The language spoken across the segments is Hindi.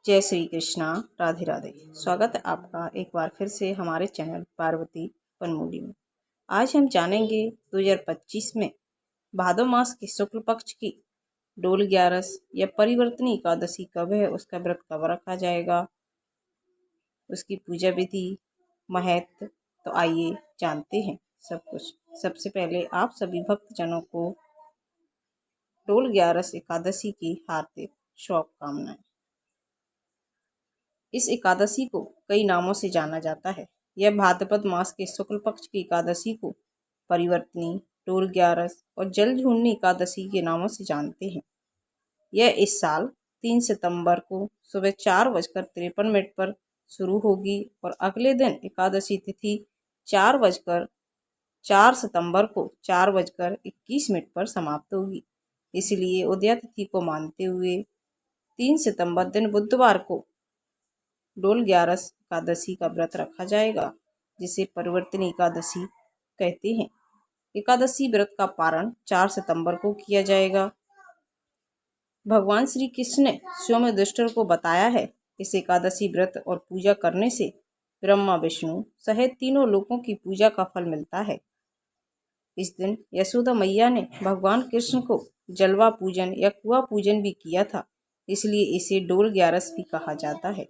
जय श्री कृष्णा। राधे राधे। स्वागत है आपका एक बार फिर से हमारे चैनल पार्वती पनमूली में। आज हम जानेंगे 2025 में भादो मास के शुक्ल पक्ष की डोल ग्यारस या परिवर्तनी एकादशी कब है, उसका व्रत कब रखा जाएगा, उसकी पूजा विधि, महत्व। तो आइए जानते हैं सब कुछ। सबसे पहले आप सभी भक्तजनों को डोल ग्यारस एकादशी की हार्दिक शुभकामनाएं। इस एकादशी को कई नामों से जाना जाता है। यह भाद्रपद मास के शुक्ल पक्ष की एकादशी को परिवर्तनी, डोल ग्यारस और जलझूलनी एकादशी के नामों से जानते हैं। यह इस साल 3 सितंबर को सुबह 4:53 पर शुरू होगी और अगले दिन एकादशी तिथि 4 सितंबर को 4:21 पर समाप्त होगी। इसलिए उदया तिथि को मानते हुए 3 सितंबर दिन बुधवार को डोल ग्यारस एकादशी का व्रत रखा जाएगा, जिसे परिवर्तनी एकादशी कहते हैं। एकादशी व्रत का पारण 4 सितंबर को किया जाएगा। भगवान श्री कृष्ण ने स्वयं युधिष्ठिर को बताया है, इस एकादशी व्रत और पूजा करने से ब्रह्मा विष्णु सहित तीनों लोकों की पूजा का फल मिलता है। इस दिन यशोदा मैया ने भगवान कृष्ण को जलवा पूजन या कुआं पूजन भी किया था, इसलिए इसे डोल ग्यारस भी कहा जाता है।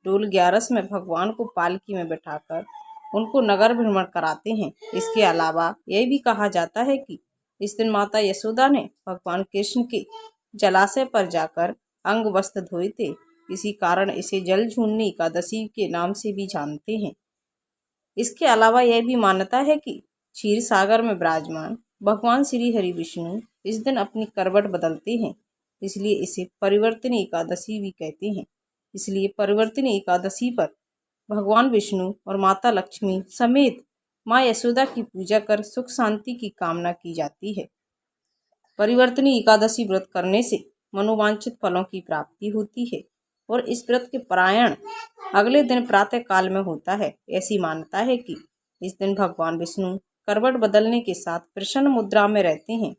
डोल ग्यारस में भगवान को पालकी में बैठाकर उनको नगर भ्रमण कराते हैं। इसके अलावा यह भी कहा जाता है कि इस दिन माता यशोदा ने भगवान कृष्ण के जलाशय पर जाकर अंग वस्त्र धोए थे। इसी कारण इसे जलझूलनी एकादशी के नाम से भी जानते हैं। इसके अलावा यह भी मान्यता है कि क्षीर सागर में विराजमान भगवान श्री हरि विष्णु इस दिन अपनी करवट बदलते हैं, इसलिए इसे परिवर्तनी एकादशी भी कहते हैं। इसलिए परिवर्तनी एकादशी पर भगवान विष्णु और माता लक्ष्मी समेत माँ यशोदा की पूजा कर सुख शांति की कामना की जाती है। परिवर्तनी एकादशी व्रत करने से मनोवांछित फलों की प्राप्ति होती है और इस व्रत के पारायण अगले दिन प्रातः काल में होता है। ऐसी मान्यता है कि इस दिन भगवान विष्णु करवट बदलने के साथ प्रसन्न मुद्रा में रहते हैं।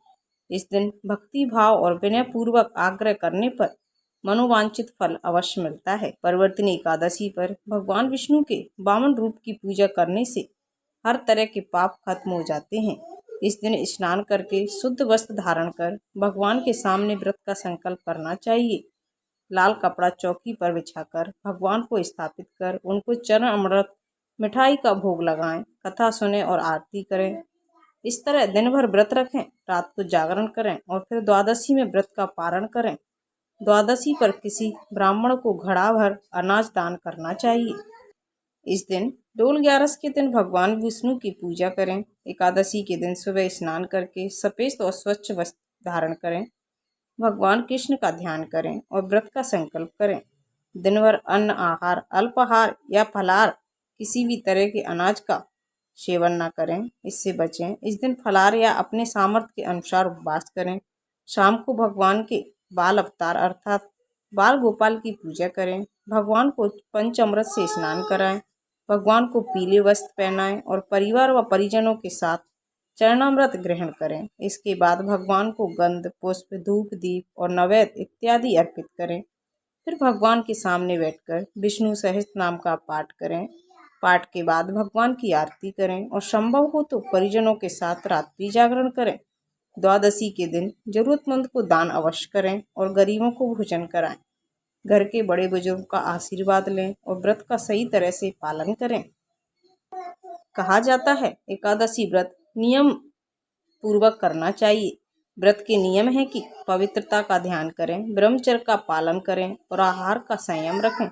इस दिन भक्ति भाव और विनय पूर्वक आग्रह करने पर मनोवांछित फल अवश्य मिलता है। परिवर्तनी एकादशी पर भगवान विष्णु के वामन रूप की पूजा करने से हर तरह के पाप खत्म हो जाते हैं। इस दिन स्नान करके शुद्ध वस्त्र धारण कर भगवान के सामने व्रत का संकल्प करना चाहिए। लाल कपड़ा चौकी पर बिछाकर भगवान को स्थापित कर उनको चरण अमृत मिठाई का भोग लगाएं, कथा सुने और आरती करें। इस तरह दिन भर व्रत रखें, रात को जागरण करें और फिर द्वादशी में व्रत का पारण करें। द्वादशी पर किसी ब्राह्मण को घड़ा भर अनाज दान करना चाहिए। इस दिन डोल ग्यारस के दिन भगवान विष्णु की पूजा करें। एकादशी के दिन सुबह स्नान करके सफेद और स्वच्छ वस्त्र धारण करें, भगवान कृष्ण का ध्यान करें और व्रत का संकल्प करें। दिन भर अन्न आहार, अल्पाहार या फलाहार किसी भी तरह के अनाज का सेवन न करें, इससे बचें। इस दिन फलाहार या अपने सामर्थ्य के अनुसार उपवास करें। शाम को भगवान के बाल अवतार अर्थात बाल गोपाल की पूजा करें। भगवान को पंचामृत से स्नान कराएं, भगवान को पीले वस्त्र पहनाएं और परिवार व परिजनों के साथ चरणामृत ग्रहण करें। इसके बाद भगवान को गंध, पुष्प, धूप, दीप और नैवेद्य इत्यादि अर्पित करें। फिर भगवान के सामने बैठकर विष्णु सहस्त्र नाम का पाठ करें। पाठ के बाद भगवान की आरती करें और संभव हो तो परिजनों के साथ रात्रि जागरण करें। द्वादशी के दिन जरूरतमंद को दान अवश्य करें और गरीबों को भोजन कराएं। घर के बड़े बुजुर्ग का आशीर्वाद लें और व्रत का सही तरह से पालन करें। कहा जाता है एकादशी व्रत नियम पूर्वक करना चाहिए। व्रत के नियम है कि पवित्रता का ध्यान करें, ब्रह्मचर्य का पालन करें और आहार का संयम रखें।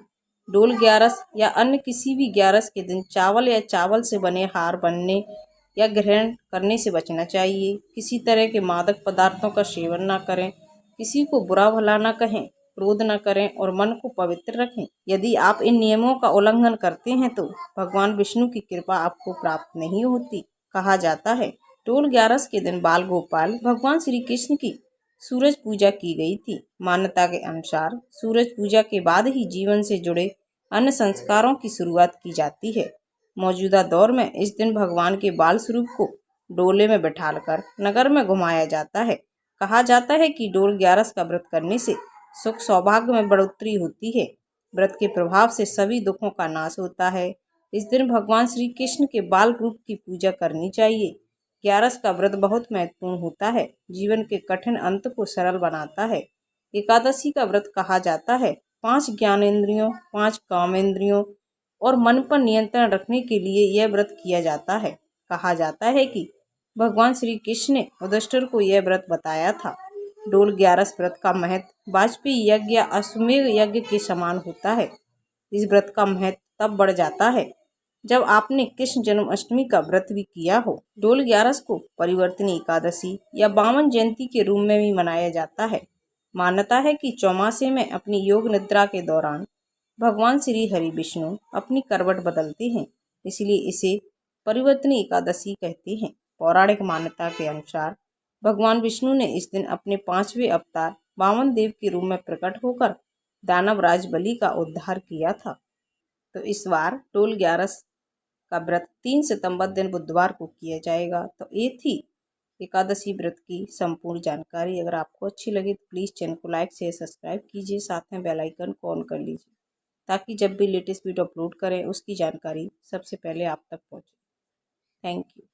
डोल ग्यारस या अन्य किसी भी ग्यारस के दिन चावल या चावल से बने आहार बनने या ग्रहण करने से बचना चाहिए। किसी तरह के मादक पदार्थों का सेवन न करें, किसी को बुरा भला न कहें, क्रोध न करें और मन को पवित्र रखें। यदि आप इन नियमों का उल्लंघन करते हैं तो भगवान विष्णु की कृपा आपको प्राप्त नहीं होती। कहा जाता है डोल ग्यारस के दिन बाल गोपाल भगवान श्री कृष्ण की सूरज पूजा की गई थी। मान्यता के अनुसार सूरज पूजा के बाद ही जीवन से जुड़े अन्य संस्कारों की शुरुआत की जाती है। मौजूदा दौर में इस दिन भगवान के बाल स्वरूप को डोले में बैठाकर नगर में घुमाया जाता है। कहा जाता है कि डोल ग्यारस का व्रत करने से सुख सौभाग्य में बढ़ोतरी होती है। व्रत के प्रभाव से सभी दुखों का नाश होता है। इस दिन भगवान श्री कृष्ण के बाल रूप की पूजा करनी चाहिए। ग्यारस का व्रत बहुत महत्वपूर्ण होता है, जीवन के कठिन अंत को सरल बनाता है। एकादशी का व्रत कहा जाता है 5 ज्ञानेंद्रियों, 5 कामेंद्रियों और मन पर नियंत्रण रखने के लिए यह व्रत किया जाता है। कहा जाता है कि भगवान श्री कृष्ण ने युधिष्ठिर को यह व्रत बताया था। डोल ग्यारस व्रत का महत्व वाजपेयी यज्ञ या अश्वमेध यज्ञ के समान होता है। इस व्रत का महत्व तब बढ़ जाता है जब आपने कृष्ण जन्माष्टमी का व्रत भी किया हो। डोल ग्यारस को परिवर्तनी एकादशी या वामन जयंती के रूप में भी मनाया जाता है। मान्यता है कि चौमासे में अपनी योग निद्रा के दौरान भगवान श्री हरि विष्णु अपनी करवट बदलते हैं, इसलिए इसे परिवर्तनी एकादशी कहते हैं। पौराणिक मान्यता के अनुसार भगवान विष्णु ने इस दिन अपने 5वें अवतार वामन देव के रूप में प्रकट होकर दानव राज बलि का उद्धार किया था। तो इस बार डोल ग्यारस का व्रत 3 सितंबर दिन बुधवार को किया जाएगा। तो ये थी एकादशी व्रत की संपूर्ण जानकारी। अगर आपको अच्छी लगी तो प्लीज़ चैनल को लाइक शेयर सब्सक्राइब कीजिए, साथ में बेल आइकन को ऑन कर लीजिए ताकि जब भी लेटेस्ट वीडियो अपलोड करें उसकी जानकारी सबसे पहले आप तक पहुंचे। Thank you.